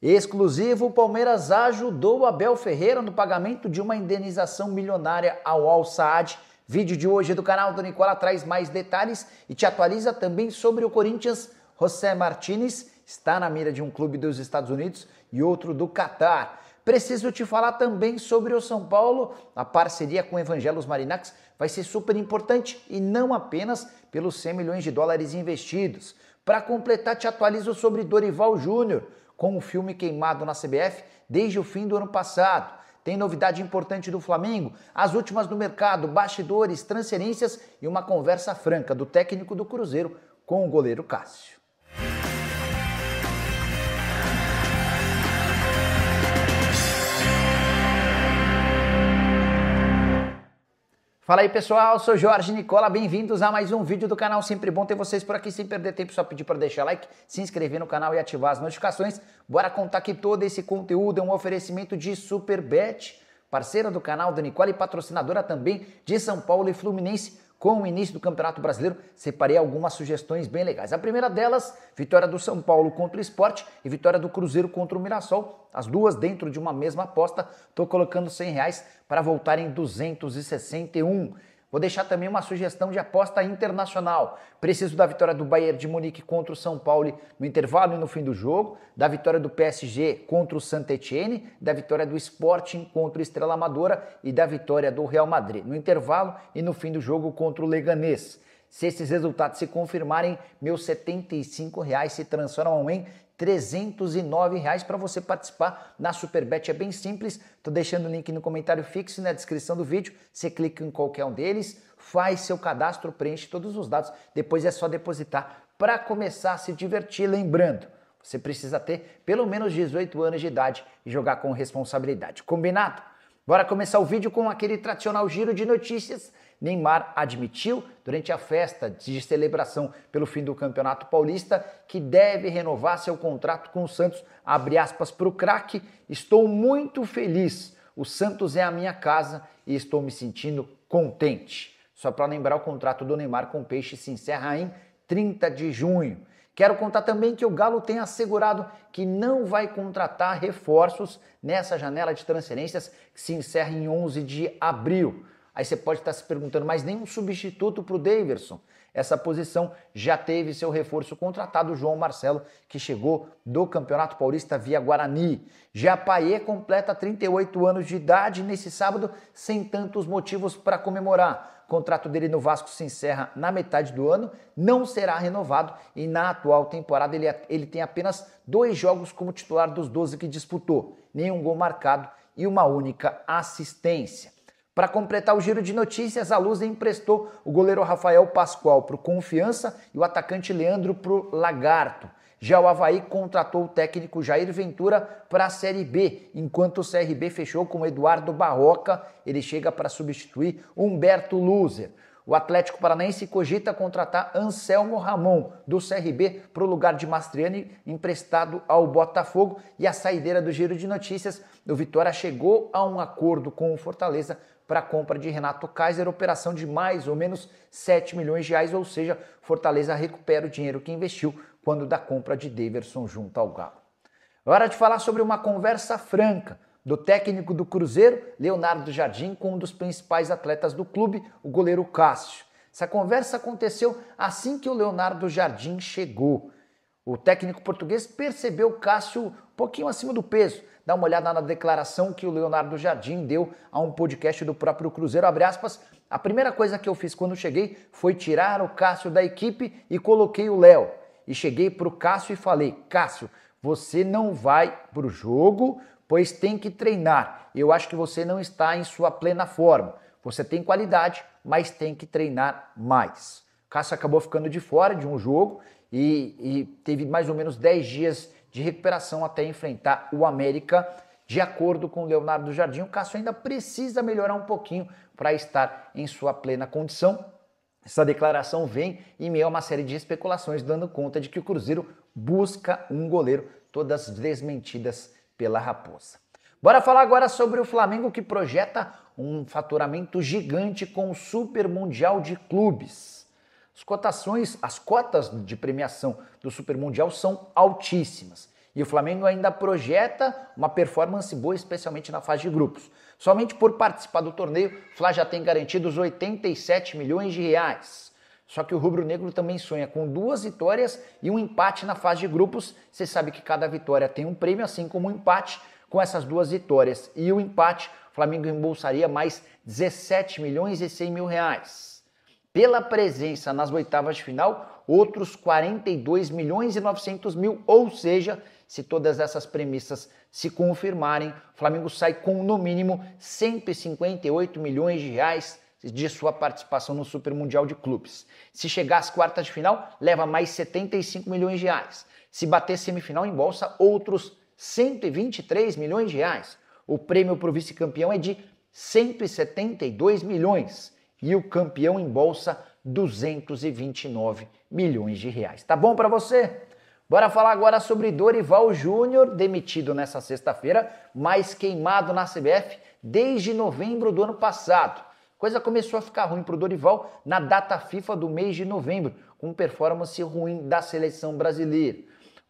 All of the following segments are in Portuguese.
Exclusivo, o Palmeiras ajudou o Abel Ferreira no pagamento de uma indenização milionária ao Al Saad. Vídeo de hoje do canal do Nicola traz mais detalhes e te atualiza também sobre o Corinthians. José Martínez está na mira de um clube dos Estados Unidos e outro do Catar. Preciso te falar também sobre o São Paulo. A parceria com o Evangelos Marinax vai ser super importante e não apenas pelos 100 milhões de dólares investidos. Para completar, te atualizo sobre Dorival Júnior, com o filme queimado na CBF desde o fim do ano passado. Tem novidade importante do Flamengo, as últimas do mercado, bastidores, transferências e uma conversa franca do técnico do Cruzeiro com o goleiro Cássio. Fala aí pessoal, eu sou Jorge Nicola, bem-vindos a mais um vídeo do canal, sempre bom ter vocês por aqui, sem perder tempo, só pedir para deixar like, se inscrever no canal e ativar as notificações. Bora contar que todo esse conteúdo é um oferecimento de Superbet, parceira do canal do Nicola e patrocinadora também de São Paulo e Fluminense. Com o início do Campeonato Brasileiro, separei algumas sugestões bem legais. A primeira delas, vitória do São Paulo contra o Sport e vitória do Cruzeiro contra o Mirassol. As duas dentro de uma mesma aposta. Estou colocando R$100 para voltar em 261. Vou deixar também uma sugestão de aposta internacional. Preciso da vitória do Bayern de Munique contra o São Paulo no intervalo e no fim do jogo, da vitória do PSG contra o Saint-Étienne, da vitória do Sporting contra o Estrela Amadora e da vitória do Real Madrid no intervalo e no fim do jogo contra o Leganés. Se esses resultados se confirmarem, meus R$75 se transformam em R$309 para você participar na Superbet. É bem simples, estou deixando o link no comentário fixo e na descrição do vídeo. Você clica em qualquer um deles, faz seu cadastro, preenche todos os dados, depois é só depositar para começar a se divertir. Lembrando, você precisa ter pelo menos 18 anos de idade e jogar com responsabilidade. Combinado? Bora começar o vídeo com aquele tradicional giro de notícias. Neymar admitiu, durante a festa de celebração pelo fim do Campeonato Paulista, que deve renovar seu contrato com o Santos. Abre aspas para o craque: estou muito feliz, o Santos é a minha casa e estou me sentindo contente. Só para lembrar, o contrato do Neymar com o Peixe se encerra em 30 de junho. Quero contar também que o Galo tem assegurado que não vai contratar reforços nessa janela de transferências que se encerra em 11 de abril. Aí você pode estar se perguntando, mas nenhum substituto para o Daverson. Essa posição já teve seu reforço contratado, o João Marcelo, que chegou do Campeonato Paulista via Guarani. Já Payet completa 38 anos de idade nesse sábado, sem tantos motivos para comemorar. O contrato dele no Vasco se encerra na metade do ano, não será renovado e na atual temporada ele tem apenas 2 jogos como titular dos 12 que disputou, nenhum gol marcado e uma única assistência. Para completar o giro de notícias, a Lusa emprestou o goleiro Rafael Pascoal para o Confiança e o atacante Leandro para o Lagarto. Já o Avaí contratou o técnico Jair Ventura para a Série B, enquanto o CRB fechou com o Eduardo Barroca, ele chega para substituir Humberto Luzer. O Atlético Paranaense cogita contratar Anselmo Ramon, do CRB, para o lugar de Mastriani, emprestado ao Botafogo. E a saideira do giro de notícias, o Vitória chegou a um acordo com o Fortaleza para a compra de Renato Kaiser, operação de mais ou menos 7 milhões de reais, ou seja, Fortaleza recupera o dinheiro que investiu quando da compra de Daverson junto ao Galo. Hora de falar sobre uma conversa franca do técnico do Cruzeiro, Leonardo Jardim, com um dos principais atletas do clube, o goleiro Cássio. Essa conversa aconteceu assim que o Leonardo Jardim chegou. O técnico português percebeu o Cássio um pouquinho acima do peso. Dá uma olhada na declaração que o Leonardo Jardim deu a um podcast do próprio Cruzeiro, abre aspas: a primeira coisa que eu fiz quando cheguei foi tirar o Cássio da equipe e coloquei o Léo. E cheguei para o Cássio e falei: Cássio, você não vai para o jogo, pois tem que treinar. Eu acho que você não está em sua plena forma. Você tem qualidade, mas tem que treinar mais. O Cássio acabou ficando de fora de um jogo e teve mais ou menos 10 dias de recuperação até enfrentar o América. De acordo com o Leonardo Jardim, o Cássio ainda precisa melhorar um pouquinho para estar em sua plena condição. Essa declaração vem em meio a uma série de especulações, dando conta de que o Cruzeiro busca um goleiro, todas desmentidas pela Raposa. Bora falar agora sobre o Flamengo, que projeta um faturamento gigante com o Super Mundial de Clubes. As cotas de premiação do Super Mundial são altíssimas. E o Flamengo ainda projeta uma performance boa, especialmente na fase de grupos. Somente por participar do torneio, o Fla já tem garantido os 87 milhões de reais. Só que o rubro-negro também sonha com 2 vitórias e um empate na fase de grupos. Você sabe que cada vitória tem um prêmio, assim como um empate. Com essas 2 vitórias e o empate, o Flamengo embolsaria mais 17 milhões e 100 mil reais. Pela presença nas oitavas de final, outros 42 milhões e 900 mil, ou seja, se todas essas premissas se confirmarem, o Flamengo sai com no mínimo 158 milhões de reais de sua participação no Super Mundial de Clubes. Se chegar às quartas de final, leva mais 75 milhões de reais. Se bater semifinal, embolsa outros 123 milhões de reais. O prêmio para o vice-campeão é de 172 milhões e o campeão embolsa 229 milhões de reais. Tá bom para você? Bora falar agora sobre Dorival Júnior, demitido nessa sexta-feira, mas queimado na CBF desde novembro do ano passado. Coisa começou a ficar ruim para o Dorival na data FIFA do mês de novembro, com performance ruim da seleção brasileira.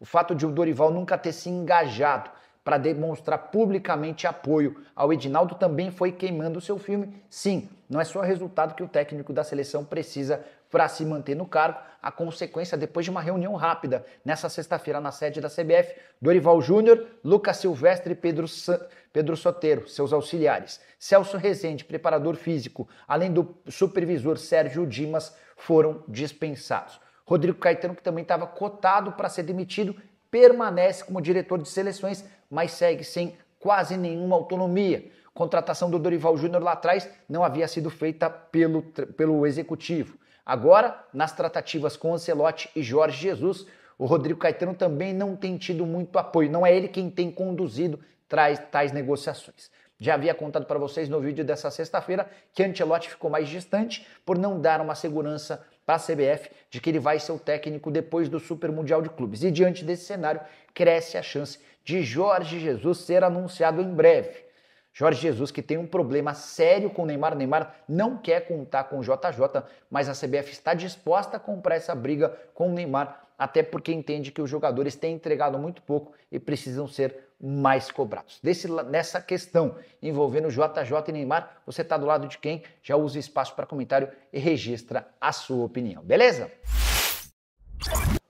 O fato de o Dorival nunca ter se engajado para demonstrar publicamente apoio ao Edinaldo também foi queimando o seu filme. Sim, não é só o resultado que o técnico da seleção precisa para se manter no cargo. A consequência, depois de uma reunião rápida nessa sexta-feira na sede da CBF, Dorival Júnior, Lucas Silvestre e Pedro Soteiro, seus auxiliares, Celso Rezende, preparador físico, além do supervisor Sérgio Dimas, foram dispensados. Rodrigo Caetano, que também estava cotado para ser demitido, permanece como diretor de seleções, mas segue sem quase nenhuma autonomia. Contratação do Dorival Júnior lá atrás não havia sido feita pelo executivo. Agora, nas tratativas com Ancelotti e Jorge Jesus, o Rodrigo Caetano também não tem tido muito apoio. Não é ele quem tem conduzido tais negociações. Já havia contado para vocês no vídeo dessa sexta-feira que Ancelotti ficou mais distante por não dar uma segurança para a CBF de que ele vai ser o técnico depois do Super Mundial de Clubes. E diante desse cenário, cresce a chance de Jorge Jesus ser anunciado em breve. Jorge Jesus, que tem um problema sério com o Neymar. O Neymar não quer contar com o JJ, mas a CBF está disposta a comprar essa briga com o Neymar, até porque entende que os jogadores têm entregado muito pouco e precisam ser mais cobrados. Nessa questão envolvendo JJ e Neymar, você está do lado de quem? Já usa o espaço para comentário e registra a sua opinião, beleza?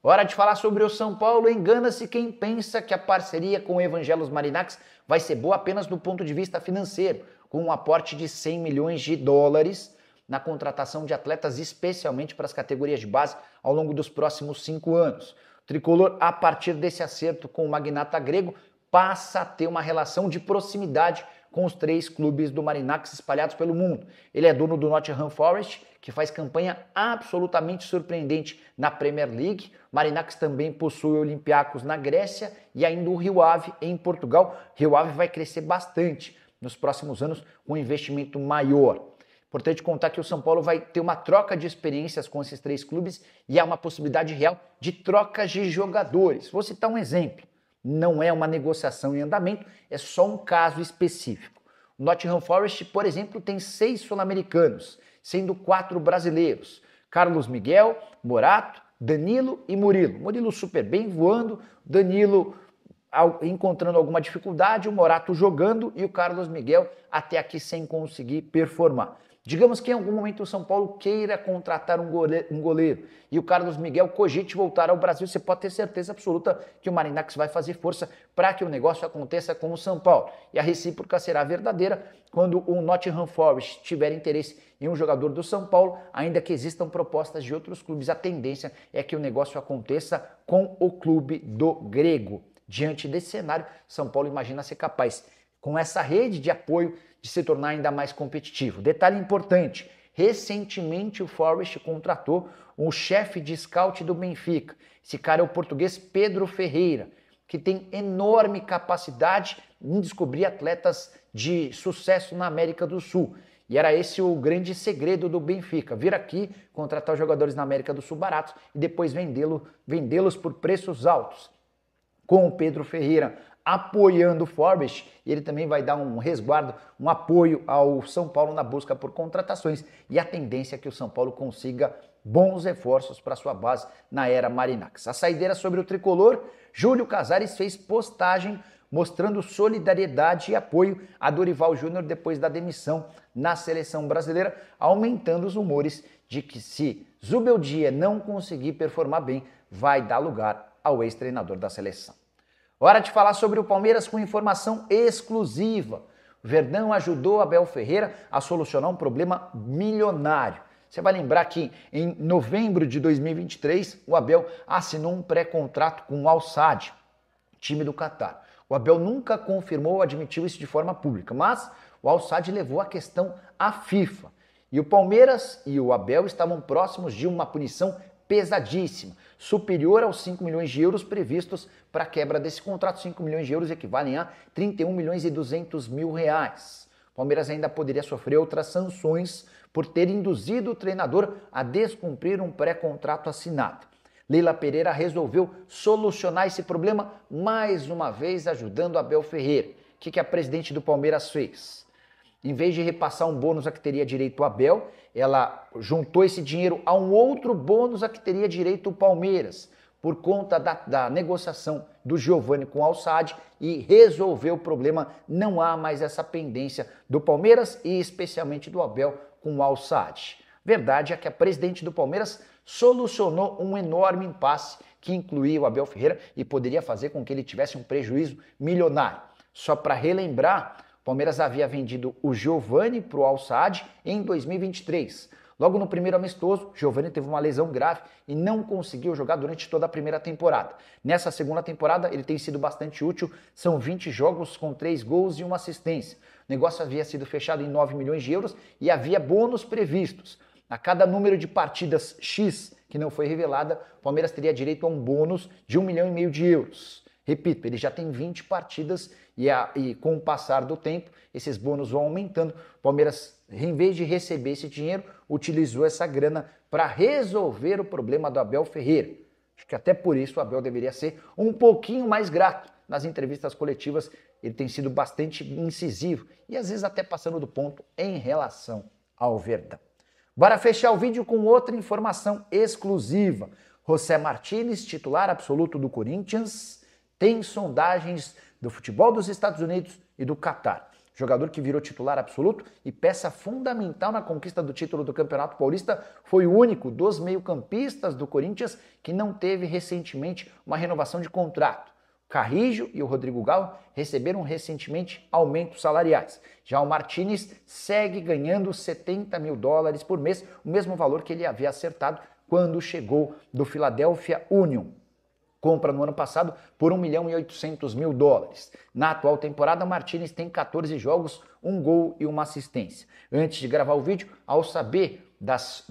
Hora de falar sobre o São Paulo. Engana-se quem pensa que a parceria com o Evangelos Marinax vai ser boa apenas do ponto de vista financeiro, com um aporte de 100 milhões de dólares na contratação de atletas, especialmente para as categorias de base, ao longo dos próximos 5 anos. O tricolor, a partir desse acerto com o magnata grego, passa a ter uma relação de proximidade com os 3 clubes do Marinax espalhados pelo mundo. Ele é dono do Nottingham Forest, que faz campanha absolutamente surpreendente na Premier League. Marinax também possui o Olympiacos na Grécia e ainda o Rio Ave em Portugal. Rio Ave vai crescer bastante nos próximos anos com um investimento maior. Importante contar que o São Paulo vai ter uma troca de experiências com esses 3 clubes e há uma possibilidade real de trocas de jogadores. Vou citar um exemplo. Não é uma negociação em andamento, é só um caso específico. O Nottingham Forest, por exemplo, tem 6 sul-americanos, sendo 4 brasileiros. Carlos Miguel, Morato, Danilo e Murilo. Murilo super bem voando, Danilo encontrando alguma dificuldade, o Morato jogando e o Carlos Miguel até aqui sem conseguir performar. Digamos que em algum momento o São Paulo queira contratar um goleiro e o Carlos Miguel cogite voltar ao Brasil, você pode ter certeza absoluta que o Marinax vai fazer força para que o negócio aconteça com o São Paulo. E a recíproca será verdadeira quando o Nottingham Forest tiver interesse em um jogador do São Paulo, ainda que existam propostas de outros clubes, a tendência é que o negócio aconteça com o clube do grego. Diante desse cenário, São Paulo imagina ser capaz, com essa rede de apoio, de se tornar ainda mais competitivo. Detalhe importante, recentemente o Forest contratou o chefe de scout do Benfica. Esse cara é o português Pedro Ferreira, que tem enorme capacidade em descobrir atletas de sucesso na América do Sul. E era esse o grande segredo do Benfica, vir aqui, contratar os jogadores na América do Sul baratos e depois vendê-los por preços altos. Com o Pedro Ferreira apoiando o Forest e ele também vai dar um resguardo, um apoio ao São Paulo na busca por contratações e a tendência é que o São Paulo consiga bons reforços para sua base na era Marinacci. A saideira sobre o tricolor, Júlio Casares fez postagem mostrando solidariedade e apoio a Dorival Júnior depois da demissão na seleção brasileira, aumentando os rumores de que se Zubeldia não conseguir performar bem, vai dar lugar ao ex-treinador da seleção. Hora de falar sobre o Palmeiras com informação exclusiva. O Verdão ajudou Abel Ferreira a solucionar um problema milionário. Você vai lembrar que em novembro de 2023, o Abel assinou um pré-contrato com o Al-Sadd, time do Catar. O Abel nunca confirmou ou admitiu isso de forma pública, mas o Al-Sadd levou a questão à FIFA. E o Palmeiras e o Abel estavam próximos de uma punição pesadíssima, superior aos 5 milhões de euros previstos para a quebra desse contrato. 5 milhões de euros equivalem a 31 milhões e 200 mil reais. O Palmeiras ainda poderia sofrer outras sanções por ter induzido o treinador a descumprir um pré-contrato assinado. Leila Pereira resolveu solucionar esse problema mais uma vez ajudando Abel Ferreira. O que a presidente do Palmeiras fez? Em vez de repassar um bônus a que teria direito o Abel, ela juntou esse dinheiro a um outro bônus a que teria direito o Palmeiras, por conta da negociação do Giovani com o Al-Sadd e resolveu o problema. Não há mais essa pendência do Palmeiras e especialmente do Abel com o Al-Sadd. Verdade é que a presidente do Palmeiras solucionou um enorme impasse que incluía o Abel Ferreira e poderia fazer com que ele tivesse um prejuízo milionário. Só para relembrar, o Palmeiras havia vendido o Giovani para o Al-Sadd em 2023. Logo no primeiro amistoso, Giovani teve uma lesão grave e não conseguiu jogar durante toda a primeira temporada. Nessa segunda temporada, ele tem sido bastante útil, são 20 jogos com 3 gols e 1 assistência. O negócio havia sido fechado em 9 milhões de euros e havia bônus previstos. A cada número de partidas X que não foi revelada, o Palmeiras teria direito a um bônus de 1,5 milhão de euros. Repito, ele já tem 20 partidas e com o passar do tempo, esses bônus vão aumentando. O Palmeiras, em vez de receber esse dinheiro, utilizou essa grana para resolver o problema do Abel Ferreira. Acho que até por isso o Abel deveria ser um pouquinho mais grato. Nas entrevistas coletivas, ele tem sido bastante incisivo e às vezes até passando do ponto em relação ao Verdão. Bora fechar o vídeo com outra informação exclusiva. José Martínez, titular absoluto do Corinthians, tem sondagens do futebol dos Estados Unidos e do Catar. Jogador que virou titular absoluto e peça fundamental na conquista do título do Campeonato Paulista, foi o único dos meio-campistas do Corinthians que não teve recentemente uma renovação de contrato. Carrijo e o Rodrigo Galo receberam recentemente aumentos salariais. Já o Martínez segue ganhando $70 mil por mês, o mesmo valor que ele havia acertado quando chegou do Philadelphia Union. Compra no ano passado por $1,8 milhão. Na atual temporada, Martínez tem 14 jogos, 1 gol e 1 assistência. Antes de gravar o vídeo, ao saber das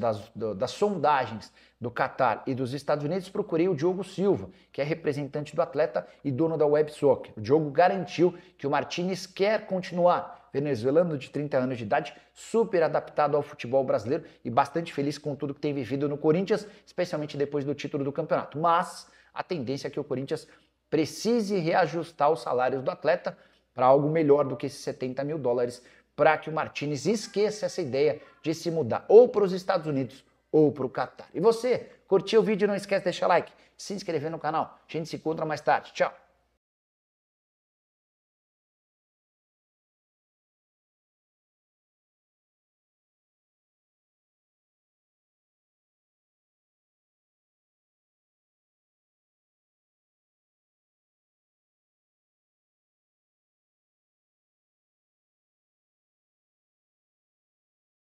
sondagens do Catar e dos Estados Unidos, procurei o Diogo Silva, que é representante do atleta e dono da Web Soccer. O Diogo garantiu que o Martínez quer continuar. Venezuelano de 30 anos de idade, super adaptado ao futebol brasileiro e bastante feliz com tudo que tem vivido no Corinthians, especialmente depois do título do campeonato. Mas a tendência é que o Corinthians precise reajustar os salários do atleta para algo melhor do que esses $70 mil, para que o Martínez esqueça essa ideia de se mudar ou para os Estados Unidos ou para o Catar. E você, curtiu o vídeo? Não esquece de deixar like, se inscrever no canal. A gente se encontra mais tarde. Tchau!